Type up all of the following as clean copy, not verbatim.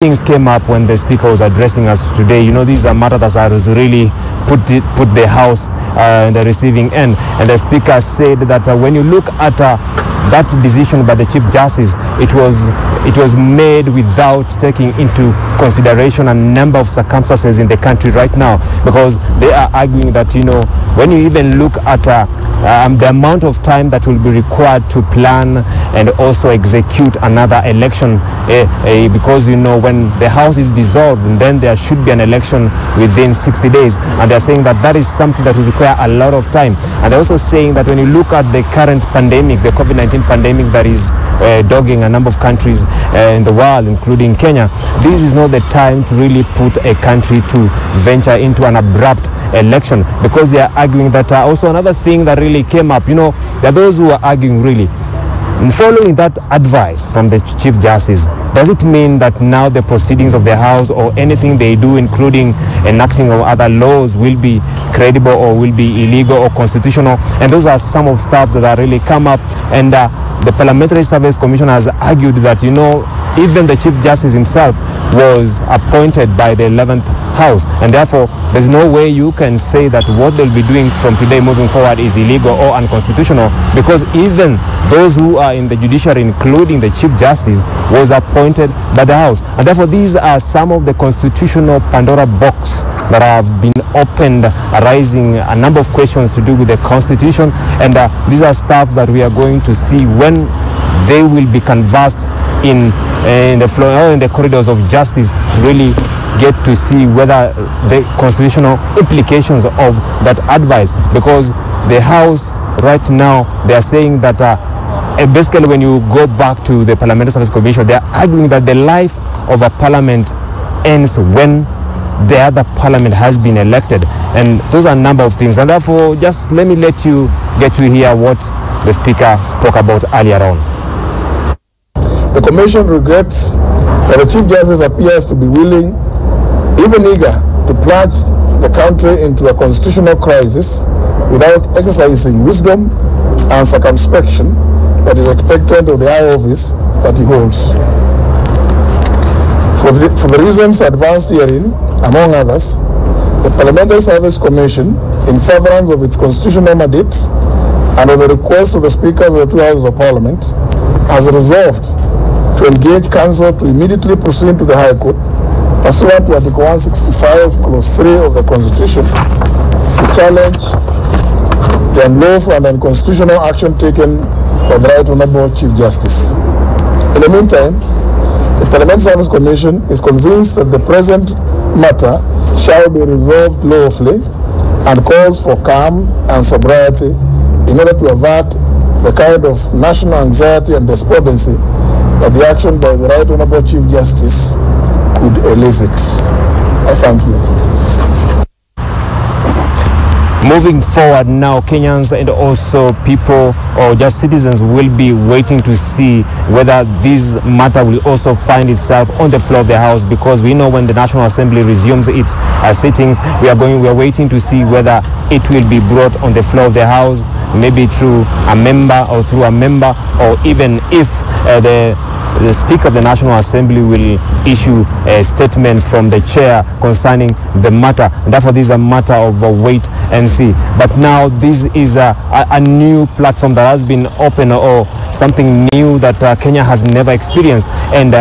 things came up when the speaker was addressing us today. You know, these are matters that has really put the House in the receiving end. And the speaker said that when you look at that decision by the Chief Justice, it was made without taking into consideration a number of circumstances in the country right now, because they are arguing that, you know, when you even look at the amount of time that will be required to plan and also execute another election, because, you know, when the House is dissolved, and then there should be an election within 60 days, and they're saying that that is something that will require a lot of time. And they're also saying that when you look at the current pandemic, the COVID-19 pandemic that is dogging a number of countries in the world, including Kenya, this is not the time to really put a country to venture into an abrupt election, because they are arguing that also another thing that really came up, you know, there are those who are arguing really, following that advice from the Chief Justice, does it mean that now the proceedings of the House or anything they do, including enacting of other laws, will be credible or will be illegal or constitutional? And those are some of stuff that are really come up. And the Parliamentary Service Commission has argued that, you know, even the Chief Justice himself was appointed by the 11th House, and therefore there's no way you can say that what they'll be doing from today moving forward is illegal or unconstitutional, because even those who are in the judiciary, including the Chief Justice, was appointed by the House. And therefore these are some of the constitutional Pandora box that have been opened, arising a number of questions to do with the Constitution. And these are stuff that we are going to see when they will be conversed in the floor or in the corridors of justice, to really get to see whether the constitutional implications of that advice. Because the House right now, they are saying that basically when you go back to the Parliamentary Service Commission, they are arguing that the life of a parliament ends when the other parliament has been elected. And those are a number of things. And therefore, just let me let you get to hear what the speaker spoke about earlier on. The Commission regrets that the Chief Justice appears to be willing, even eager, to plunge the country into a constitutional crisis without exercising wisdom and circumspection that is expected of the high office that he holds. For the reasons advanced herein, among others, the Parliamentary Service Commission, in furtherance of its constitutional mandate and of the request of the Speakers of the two Houses of Parliament, has resolved to engage counsel to immediately proceed to the High Court, pursuant to Article 165, Clause 3 of the Constitution, to challenge the unlawful and unconstitutional action taken by the Right Honourable Chief Justice. In the meantime, the Parliamentary Service Commission is convinced that the present matter shall be resolved lawfully and calls for calm and sobriety in order to avert the kind of national anxiety and despondency that the action by the Right Honourable Chief Justice could elicit. I thank you. Moving forward now, Kenyans and also people or just citizens will be waiting to see whether this matter will also find itself on the floor of the House, because we know when the National Assembly resumes its sittings, we are waiting to see whether it will be brought on the floor of the House, maybe through a member or even if the Speaker of the National Assembly will issue a statement from the chair concerning the matter. And therefore, this is a matter of wait and see. But now this is a new platform that has been open, or something new that Kenya has never experienced. And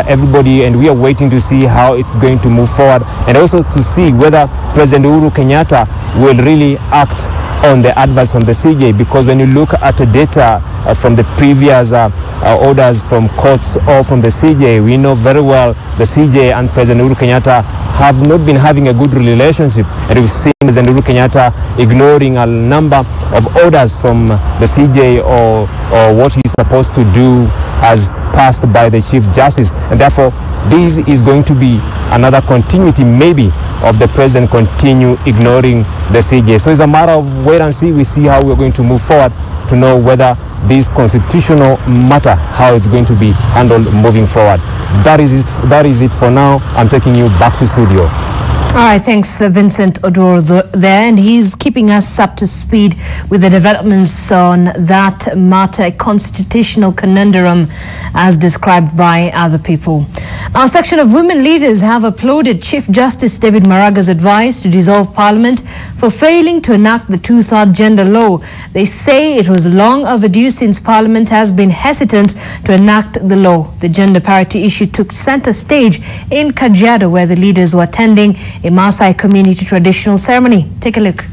we are waiting to see how it's going to move forward, and also to see whether President Uhuru Kenyatta will really act on the advice from the CJ, because when you look at the data from the previous orders from courts or from the CJ, we know very well the CJ and President Uhuru Kenyatta have not been having a good relationship, and we've seen President Uhuru Kenyatta ignoring a number of orders from the CJ or what he's supposed to do as passed by the Chief Justice. And therefore this is going to be another continuity maybe of the president continue ignoring the CJ. So it's a matter of wait and see. We see how we're going to move forward to know whether this constitutional matter, how it's going to be handled moving forward. That is it for now. I'm taking you back to studio. All right, thanks Vincent Odor there, and he's keeping us up to speed with the developments on that matter, a constitutional conundrum as described by other people. Now, a section of women leaders have applauded Chief Justice David Maraga's advice to dissolve Parliament for failing to enact the two-third gender law. They say it was long overdue since Parliament has been hesitant to enact the law. The gender parity issue took center stage in Kajiado, where the leaders were attending a Maasai community traditional ceremony. Take a look.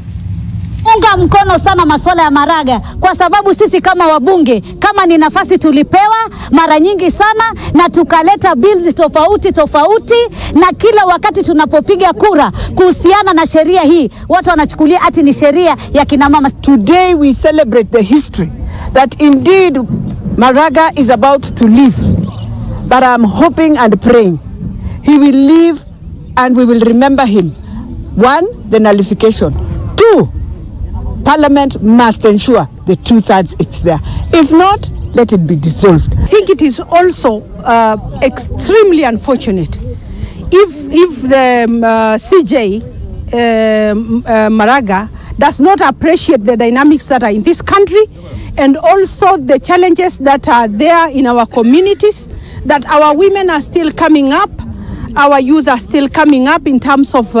Unga mkono sana masuala ya Maraga kwa sababu sisi kama wabunge, kama ni nafasi tulipewa mara nyingi sana na tukaleta bills tofauti na kila wakati tunapopiga kura kuhusiana na sheria hii watu wanachukulia ati ni sheria ya kina mama. Today we celebrate the history that indeed Maraga is about to leave, but I'm hoping and praying he will leave and we will remember him. 1, the nullification. 2, Parliament must ensure the two-thirds it's there. If not, let it be dissolved. I think it is also extremely unfortunate if the CJ Maraga does not appreciate the dynamics that are in this country and also the challenges that are there in our communities, that our women are still coming up, our youth are still coming up in terms of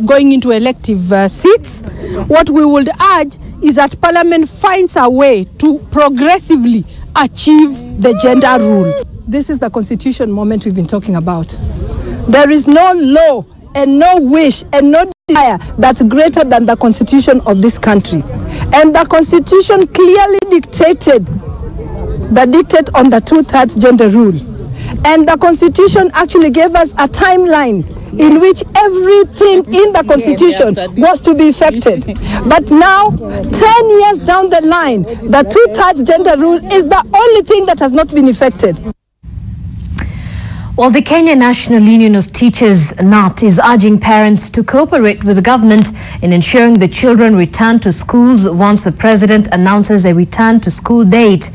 going into elective seats. What we would urge is that Parliament finds a way to progressively achieve the gender rule. This is the constitution moment we've been talking about. There is no law and no wish and no desire that's greater than the constitution of this country. And the constitution clearly dictated the dictate on the two-thirds gender rule. And the constitution actually gave us a timeline in which everything in the constitution was to be effected. But now, 10 years down the line, the two-thirds gender rule is the only thing that has not been effected. Well, the Kenya National Union of Teachers, NAT, is urging parents to cooperate with the government in ensuring the children return to schools once the president announces a return to school date.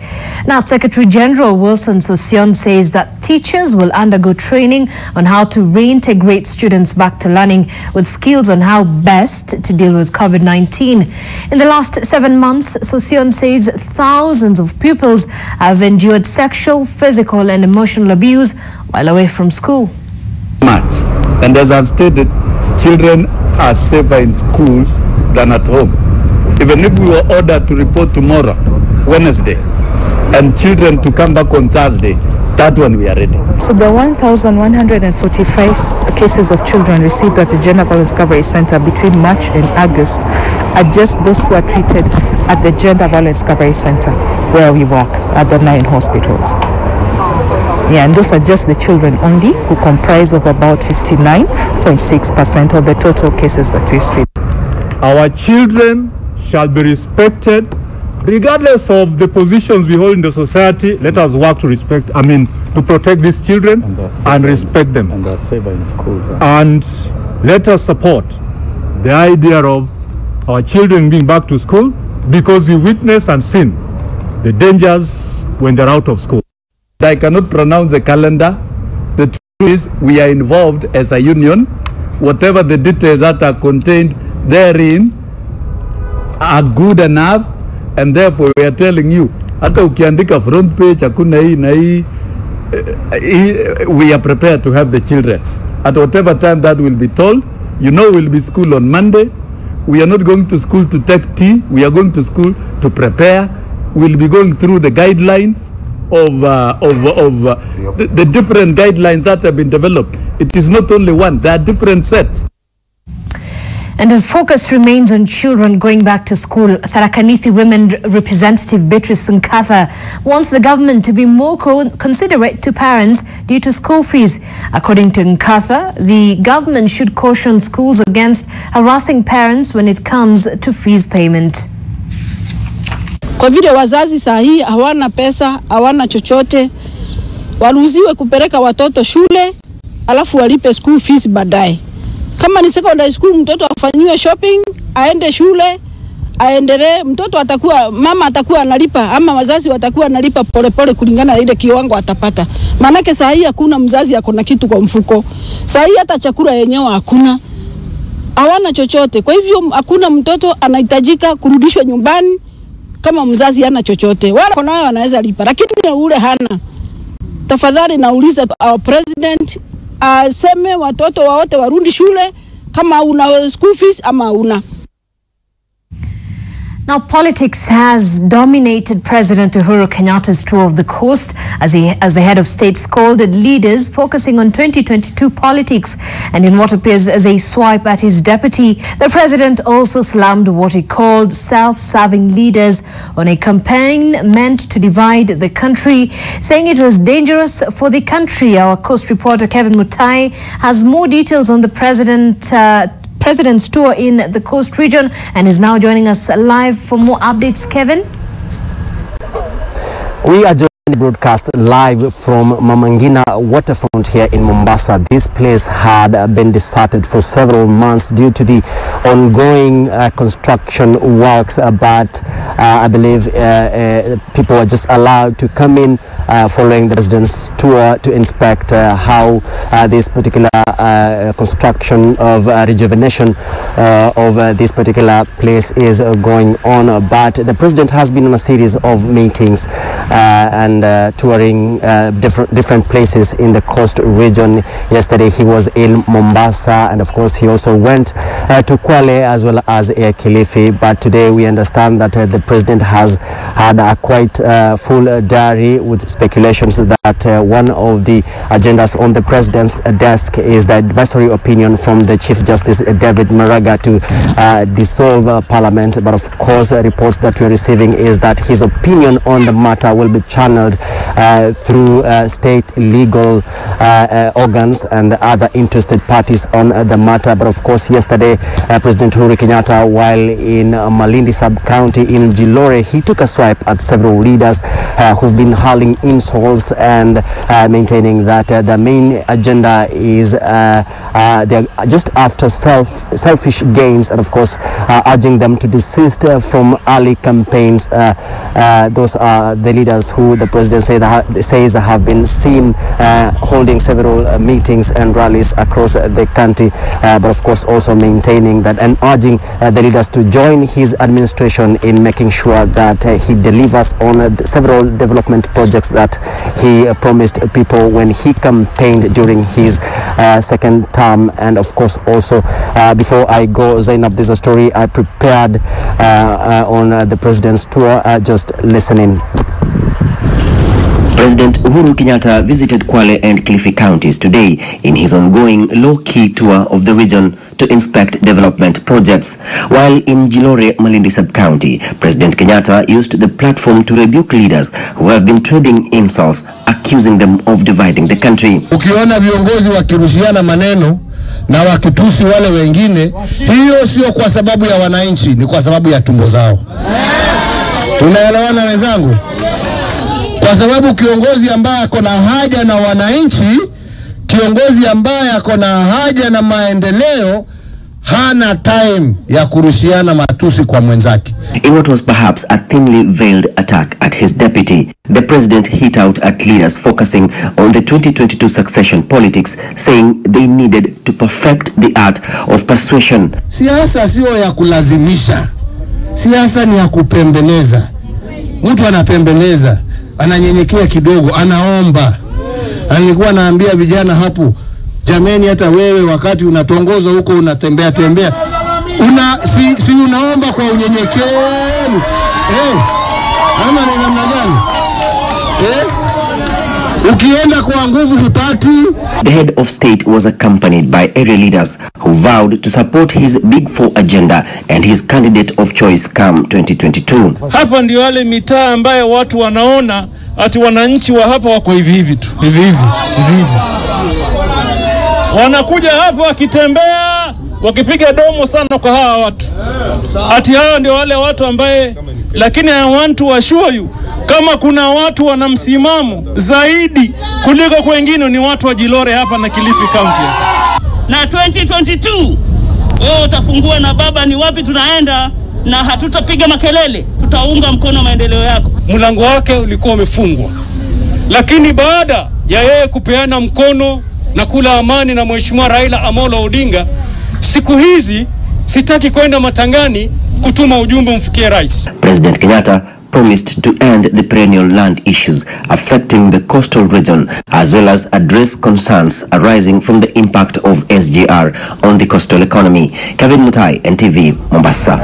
NAT Secretary General Wilson Sosion says that teachers will undergo training on how to reintegrate students back to learning with skills on how best to deal with COVID-19. In the last 7 months, Sosion says thousands of pupils have endured sexual, physical and emotional abuse while away from school. And as I've stated, children are safer in schools than at home. Even if we were ordered to report tomorrow, Wednesday, and children to come back on Thursday, that one we are ready. So the 1,145 cases of children received at the Gender Violence Recovery Center between March and August are just those who are treated at the Gender Violence Recovery Center where we work at the 9 hospitals. Yeah, and those are just the children only, who comprise of about 59.6% of the total cases that we've seen. Our children shall be respected regardless of the positions we hold in the society. Let us work to to protect these children and respect them. And they're safer in schools. And let us support the idea of our children being back to school, because we witness and seen the dangers when they're out of school. I cannot pronounce the calendar. The truth is we are involved as a union. Whatever the details that are contained therein are good enough, and therefore we are telling you, hata ukiandika front page hakuna hii na hii, we are prepared to have the children at whatever time that will be told. You know, we'll be school on Monday. We are not going to school to take tea. We are going to school to prepare. We'll be going through the guidelines of the different guidelines that have been developed. It is not only one, there are different sets. And as focus remains on children going back to school, Tharaka Nithi Women Representative Beatrice Nkatha wants the government to be more considerate to parents due to school fees. According to Nkatha, the government should caution schools against harassing parents when it comes to fees payment. Kwa vile wazazi saa hii hawana pesa, hawana chochote, waruhusiwe kupeleka watoto shule, alafu walipe school fees baadaye. Kama ni secondary school, mtoto afanyiwe shopping, aende shule, aendelee, mama atakuwa analipa ama wazazi watakuwa analipa polepole kulingana na ile kiwango atapata. Maanake saa hii hakuna mzazi akona kitu kwa mfuko. Saa hii hata chakula yenyewe hakuna. hawana chochote. Kwa hivyo hakuna mtoto anahitajika kurudishwa nyumbani kama mzazi hana chochote. Wala kwa nao wanaweza lipa, lakini ule hana. Tafadhali nauliza our president aseme watoto wote warudi shule kama una school fees ama una. Now, politics has dominated President Uhuru Kenyatta's tour of the coast as the head of state scolded leaders focusing on 2022 politics. And in what appears as a swipe at his deputy, the president also slammed what he called self-serving leaders on a campaign meant to divide the country, saying it was dangerous for the country. Our coast reporter Kevin Mutai has more details on the President's tour in the coast region and is now joining us live for more updates. Kevin? We are joining the broadcast live from Mamangina waterfront here in Mombasa. This place had been deserted for several months due to the ongoing construction works, but I believe people were just allowed to come in following the president's tour to inspect how this particular construction of rejuvenation of this particular place is going on. But the president has been on a series of meetings and touring different places in the coast region. Yesterday he was in Mombasa, and of course he also went to Kwale as well as Kilifi. But today we understand that the president has had a quite full diary, with speculations that one of the agendas on the president's desk is the advisory opinion from the Chief Justice David Maraga to dissolve Parliament. But of course reports that we're receiving is that his opinion on the matter will be channeled through state legal organs and other interested parties on the matter. But of course yesterday President Uhuru Kenyatta, while in Malindi sub-county in Jilore, he took a swipe at several leaders who've been hurling insults and maintaining that the main agenda is they're just after selfish gains, and of course urging them to desist from early campaigns. Those are the leaders who the president says have been seen holding several meetings and rallies across the country, but of course also maintaining that and urging the leaders to join his administration in making sure that he delivers on several development projects that he promised people when he campaigned during his second term. And of course also before I go, Zeynab, there's a story I prepared on the president's tour. Just listening. President Uhuru Kenyatta visited Kwale and Kilifi counties today in his ongoing low-key tour of the region to inspect development projects. While in Jilore, Malindi sub-county, President Kenyatta used the platform to rebuke leaders who have been trading insults, accusing them of dividing the country. Ukiona viongozi wakirushiana maneno na wakitusi wale wengine, hiyo sio kwa sababu ya wananchi, ni kwa sababu ya tumbo zao. Tunaelewana wenzangu? Kwa sababu kiongozi ambaye ako na haja na wananchi, kiongozi ambaye ako na haja na maendeleo, hana time ya kurushiana matusi kwa mwenzake. In what was perhaps a thinly veiled attack at his deputy, the president hit out at leaders focusing on the 2022 succession politics, saying they needed to perfect the art of persuasion. Siasa sio ya kulazimisha. Siasa ni ya kupembeleza. Mtu anapembeleza, ananyenyekea kidogo, anaomba. Alikuwa naambia vijana hapo, jameni, hata wewe wakati unatongoza huko unatembea si unaomba kwa unyenyekevu. Ama ni namna gani? Ukienda kwa nguvu hupati. The head of state was accompanied by area leaders who vowed to support his Big Four agenda and his candidate of choice come 2022. Hapa ndio wale mitaa ambayo watu wanaona ati wananchi wa hapa wako hivi tu. Hivi. Wanakuja hapa wakitembea, wakipiga domo sana kwa hawa watu. Ati hawa ndio wale watu ambaye, lakini I want to assure you, kama kuna watu wana msimamo zaidi kuliko kwengine ni watu wa Jilore hapa na Kilifi County. Na 2022 wewe utafungua na baba, ni wapi tunaenda, na hatutapiga makelele, tutaunga mkono maendeleo yako. Mlango wake ulikuwa umefungwa, lakini baada ya yeye kupeana mkono na kula amani na Mheshimiwa Raila Amolo Odinga, siku hizi sitaki kwenda matangani kutuma ujumbe mfikie rais. President Kenyatta promised to end the perennial land issues affecting the coastal region, as well as address concerns arising from the impact of SGR on the coastal economy. Kevin Mutai, NTV, Mombasa.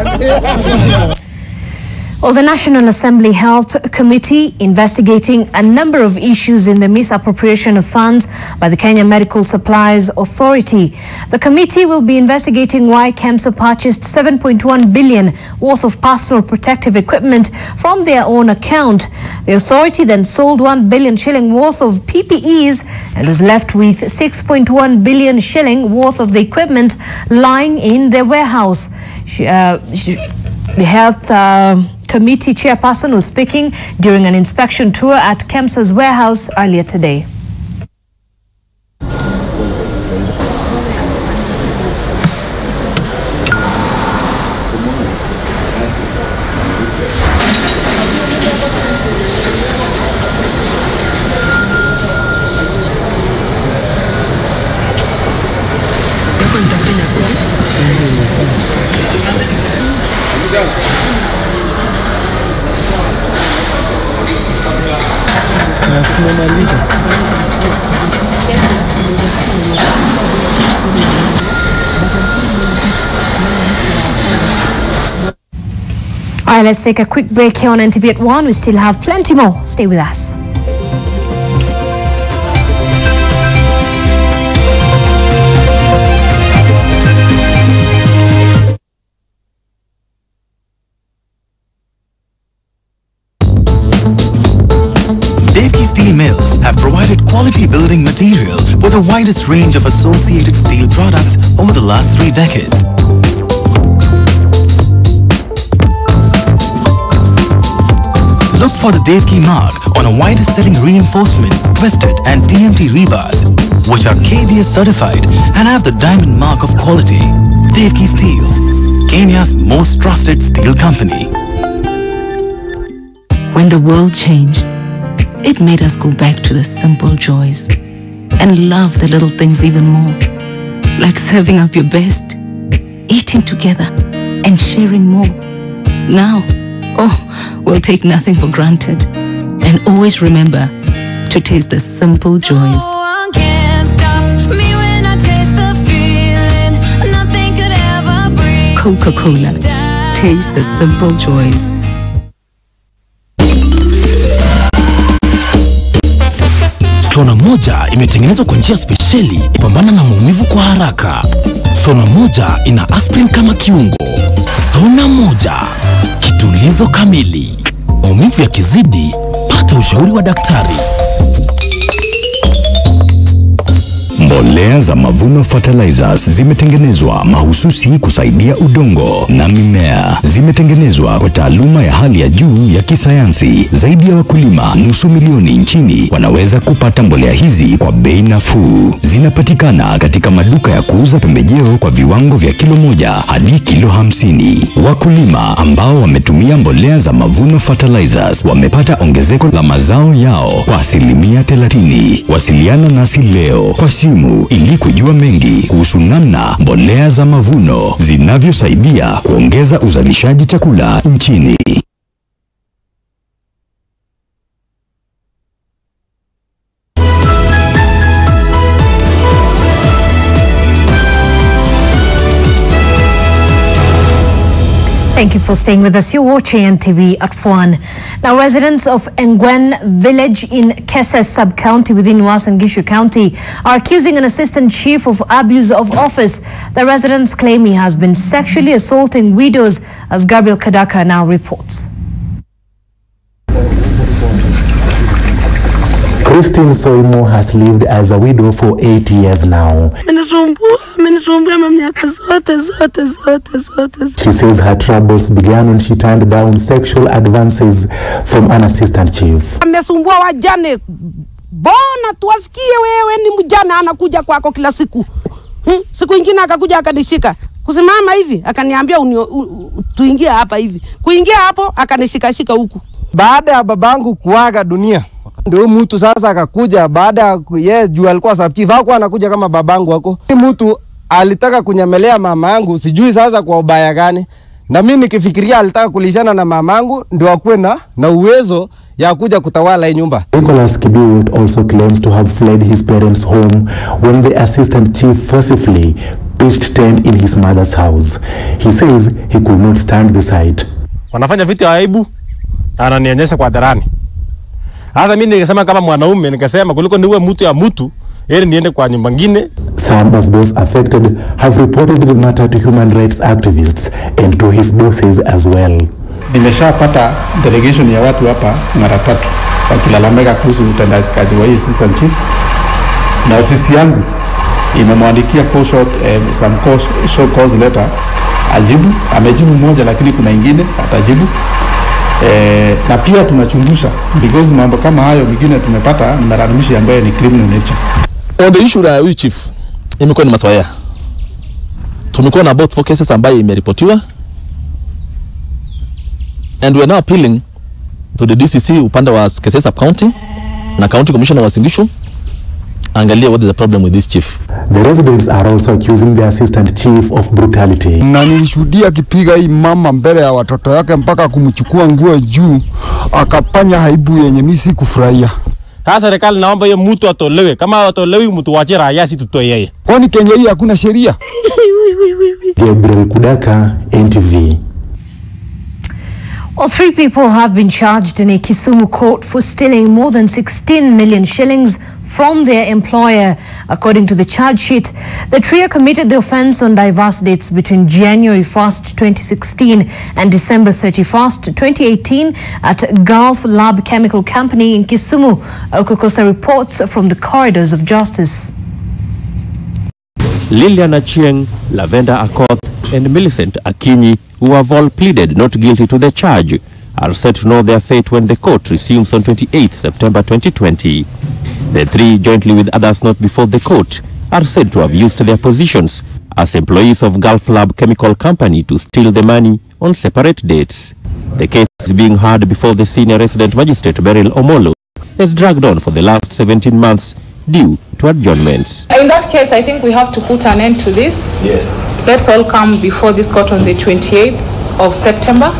Well, the National Assembly Health Committee investigating a number of issues in the misappropriation of funds by the Kenya Medical Supplies Authority. The committee will be investigating why KEMSA purchased 7.1 billion worth of personal protective equipment from their own account. The authority then sold 1 billion shilling worth of PPEs and was left with 6.1 billion shilling worth of the equipment lying in their warehouse. The Health Committee chairperson was speaking during an inspection tour at KEMSA's warehouse earlier today. All right, let's take a quick break here on NTV at 1. We still have plenty more. Stay with us. Steel mills have provided quality building material with the widest range of associated steel products over the last 3 decades. Look for the Devki mark on a widest selling reinforcement, twisted and TMT rebars, which are KBS certified and have the diamond mark of quality. Devki Steel, Kenya's most trusted steel company. When the world changed, it made us go back to the simple joys and love the little things even more, like serving up your best, eating together and sharing more. Now, we'll take nothing for granted and always remember to taste the simple joys. Coca-Cola, taste the simple joys. Sona moja imetengenezwa kwa njia spesheli kupambana na maumivu kwa haraka. Sona moja ina aspirin kama kiungo. Sona moja, kitulizo kamili. Maumivu yakizidi, pata ushauri wa daktari. Mbolea za Mavuno Fertilizers zimetengenezwa mahususi kusaidia udongo na mimea. Zimetengenezwa kwa taaluma ya hali ya juu ya kisayansi. Zaidi ya wakulima 500,000 nchini wanaweza kupata mbolea hizi kwa bei nafuu. Zinapatikana katika maduka ya kuuza pembejeo kwa viwango vya kilo 1 hadi kilo 50. Wakulima ambao wametumia mbolea za Mavuno Fertilizers wamepata ongezeko la mazao yao kwa 30%. Wasiliana nasi leo kwa simu ili kujua mengi kuhusu namna mbolea za mavuno zinavyosaidia kuongeza uzalishaji chakula nchini. Thank you for staying with us. You're watching NTV at 1. Now, residents of Engwen village in Keses sub-county within Uasin Gishu County are accusing an assistant chief of abuse of office. The residents claim he has been sexually assaulting widows, as Gabriel Kadaka now reports. Christine Soimo has lived as a widow for 8 years now. She says her troubles began when she turned down sexual advances from an assistant chief. Amesumbua wajane. Bona tuwasikie wewe ni mjana anakuja kwako kila siku. Siku nyingine akakuja akanishika. Kusimama hivi akaniambia tuingie hapa hivi. Kuingia hapo akanishika huku. Baada ya babangu kuaga dunia, ndio mtu sasa akakuja baada ya yeye juu alikuwa sub chief, hakuwa anakuja kama babangu wako. Mtu alitaka kunyemelea mama yangu, sijui sasa kwa ubaya gani. Na mimi nikifikiria alitaka kulishana na mama yangu ndio akuwe na uwezo ya kuja kutawala hii nyumba. Nicholas Kibiwot also claims to have fled his parents' home when the assistant chief forcibly pitched tent in his mother's house. He says he could not stand the sight. Wanafanya vitu aibu na ananionyesha kwa hadharani. Hata mimi nikasema kama mwanaume nikasema kuliko niwe mtu ya mtu, ili niende kwa nyumba nyingine. Some of those affected have reported the matter to human rights activists and to his bosses as well. Nimeshapata delegation ya watu hapa mara 3 wakilalamika kuhusu utendaji kazi wa assistant chief, na ofisi yangu imemwandikia some cause letter ajibu. Amejibu moja lakini kuna ingine atajibu. Na pia tunachungusha because mambo kama hayo mingine tumepata ni malalamishi ambayo ni criminal nature. On the issue ya huyu chief imekuwa ni maswala. Tumekuwa na about 4 cases ambayo imeripotiwa, and we are now appealing to the DCC upande wa cases sub county na county commissioner wa Singishu angalia what is the problem with this chief. The residents are also accusing the assistant chief of brutality. Na nilishuhudia akipiga hii mama mbele ya watoto yake mpaka kumchukua nguo juu, akapanya haibu yenye mimi sikufurahia. Sasa serikali naomba hiyo mtu atolewe. Kama atolewi mtu waache raia si tutoe yeye. Kwani Kenya hii hakuna sheria? Gabriel Kudaka, NTV. Well, 3 people have been charged in a Kisumu court for stealing more than 16 million shillings from their employer, according to the charge sheet. The trio committed the offence on diverse dates between January 1st, 2016 and December 31st, 2018 at Gulf Lab Chemical Company in Kisumu. Okukosa reports from the corridors of justice. Lilian Achieng, Lavender Akoth and Millicent Akinyi, who have all pleaded not guilty to the charge, are set to know their fate when the court resumes on 28th September 2020. The 3, jointly with others not before the court, are said to have used their positions as employees of Gulf Lab Chemical Company to steal the money on separate dates. The case is being heard before the senior resident magistrate Beryl Omolo has dragged on for the last 17 months due to adjournments. In that case, I think we have to put an end to this. Yes. Let's all come before this court on the 28th of September,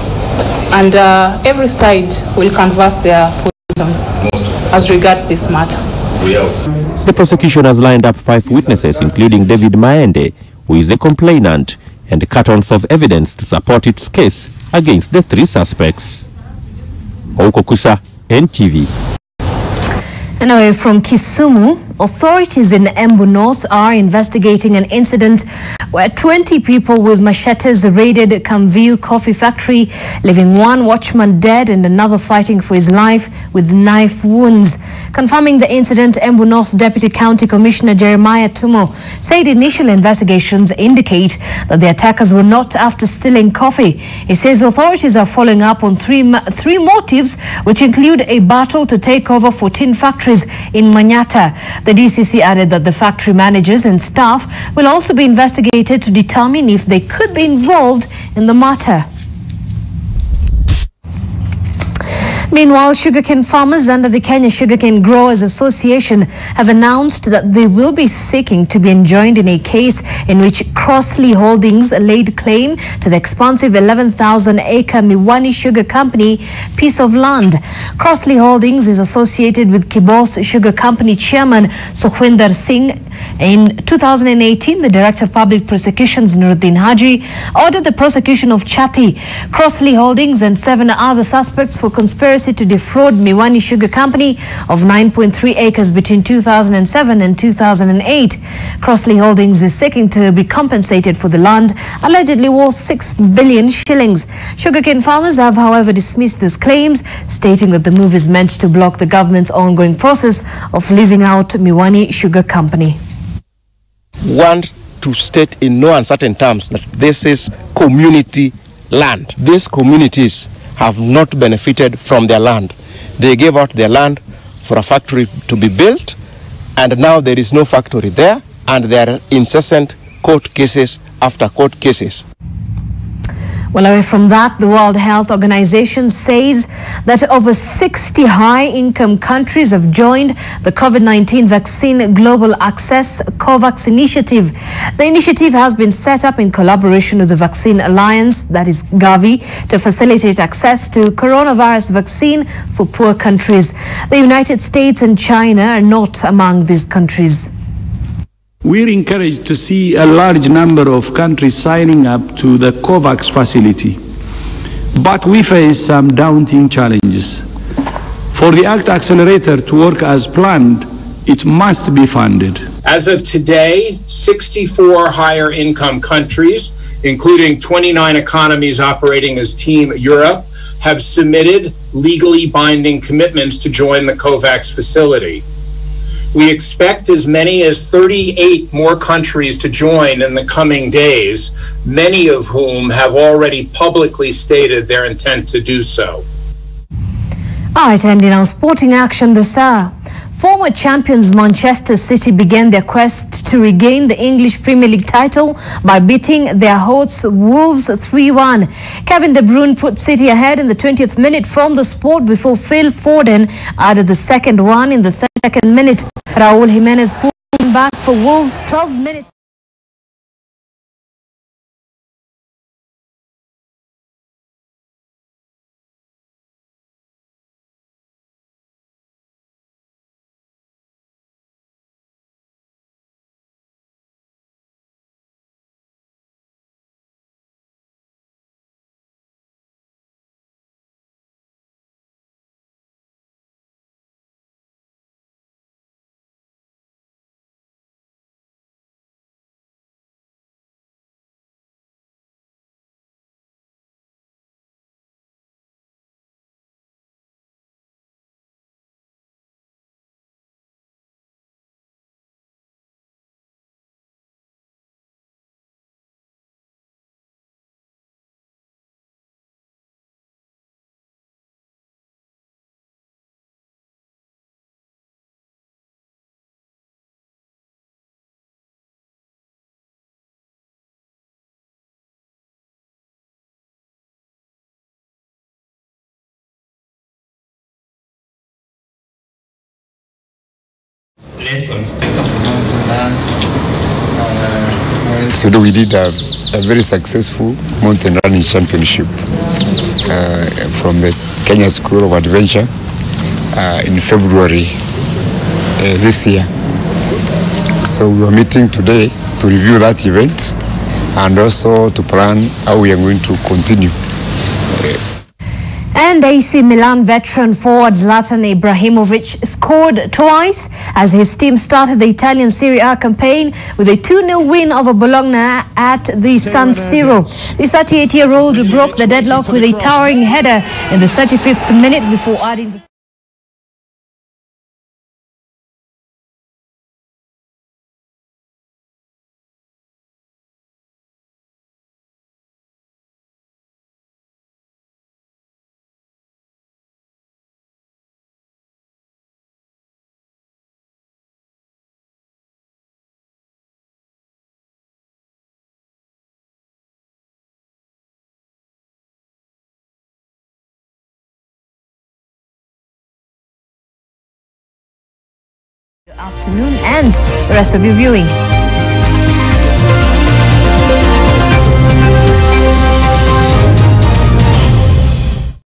and every side will canvass their positions as regards this matter. The prosecution has lined up 5 witnesses, including David Maende, who is the complainant, and cartons of evidence to support its case against the 3 suspects. Okukosa, NTV. Anyway, from Kisumu, authorities in Embu North are investigating an incident where 20 people with machetes raided Kamviu coffee factory, leaving 1 watchman dead and another fighting for his life with knife wounds. Confirming the incident, Embu North Deputy County Commissioner Jeremiah Tumo said initial investigations indicate that the attackers were not after stealing coffee. He says authorities are following up on three motives, which include a battle to take over 14 factories in Manyata. The DCC added that the factory managers and staff will also be investigated to determine if they could be involved in the matter. Meanwhile, sugarcane farmers under the Kenya Sugarcane Growers Association have announced that they will be seeking to be enjoined in a case in which Crossley Holdings laid claim to the expansive 11,000-acre Miwani Sugar Company piece of land. Crossley Holdings is associated with Kibos Sugar Company chairman Sukhwinder Singh. In 2018, the Director of Public Prosecutions, Nuruddin Haji, ordered the prosecution of Chati, Crossley Holdings and 7 other suspects for conspiracy to defraud Miwani Sugar Company of 9.3 acres between 2007 and 2008. Crossley Holdings is seeking to be compensated for the land, allegedly worth 6 billion shillings. Sugarcane farmers have, however, dismissed these claims, stating that the move is meant to block the government's ongoing process of leasing out Miwani Sugar Company. Want to state in no uncertain terms that this is community land. These communities have not benefited from their land. They gave out their land for a factory to be built, and now there is no factory there, and there are incessant court cases after court cases. Well, away from that, the World Health Organization says that over 60 high-income countries have joined the COVID-19 Vaccine Global Access COVAX initiative. The initiative has been set up in collaboration with the Vaccine Alliance, that is Gavi, to facilitate access to coronavirus vaccine for poor countries. The United States and China are not among these countries. We're encouraged to see a large number of countries signing up to the COVAX facility, but we face some daunting challenges. For the ACT Accelerator to work as planned, it must be funded. As of today, 64 higher income countries, including 29 economies operating as Team Europe, have submitted legally binding commitments to join the COVAX facility. We expect as many as 38 more countries to join in the coming days, many of whom have already publicly stated their intent to do so. All right, and in our sporting action this hour, former champions Manchester City began their quest to regain the English Premier League title by beating their hosts Wolves 3-1. Kevin De Bruyne put City ahead in the 20th minute from the spot before Phil Foden added the second one in the 32nd minute. Raúl Jiménez pulled back for Wolves 12 minutes. So we did a very successful mountain running championship from the Kenya School of Adventure in February this year. So we are meeting today to review that event and also to plan how we are going to continue. And AC Milan veteran forward Zlatan Ibrahimovic scored twice as his team started the Italian Serie A campaign with a 2-0 win over Bologna at the San Siro. The 38-year-old broke the deadlock with a towering header in the 35th minute before adding the afternoon and the rest of your viewing.